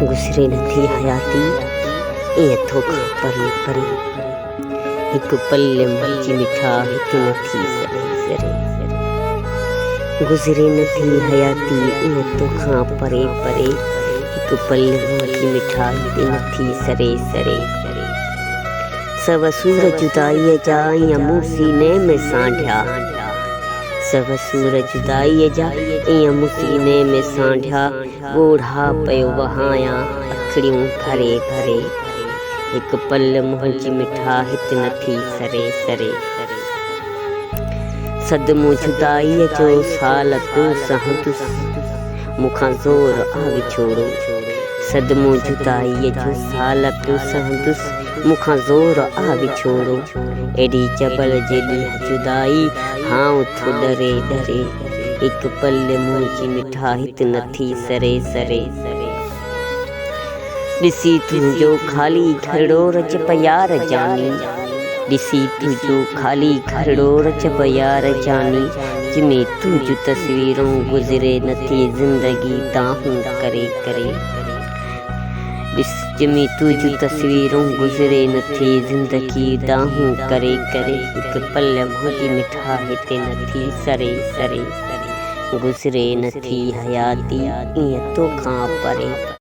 गुज़रे नथी हयाती ईअं तोखां परे परे। हिकु पल मुंहिंजी मिठा हिते नथी सरे सरे। गुज़रे नथी हयाती ईअं तोखां परे परे। हिकु पल मुंहिंजी मिठा हिते नथी सरे सरे। सव सूर जुदाईअ जा ईअं मूं सीने में सांढिया। सव सूर जुदाईअ जा ईअं मूं सीने में सांढिया। ॻोढ़ा पियो वहायां अखिड़ियूं भरे भरे। हिकु पल मुंहिंजी मिठा हिते नथी सरे सरे। सदमो जुदाईअ जो साल पियो सहंदुसि मूंखां ज़ोर आ विछोड़ो। सदमो जुदाईअ जो साल पियो सहंदुसि मूंखां ज़ोर आ विछोड़ो। एॾी जबल जे ॾींहुं जुदाई हां थो डरे डरे। हिकु पल मुंहिंजी मिठा हिते नथी सरे सरे। ॾिसी तुंहिंजो ख़ाली घरड़ो रजब यार जानी। ॾिसी तुंहिंजो ख़ाली घरड़ो रजब यार जानी। जंहिंमें तुंहिंजूं तस्वीरूं गुज़रे नथी ज़िंदगी दाहूं करे करे। जंहिंमें तुंहिंजूं तस्वीरूं गुज़रे नथी ज़िंदगी दाहूं करे करे। हिकु पल मुंहिंजी मिठा हिते नथी सरे सरे। गुज़रे नथी हयाती ईअं तोखां परे।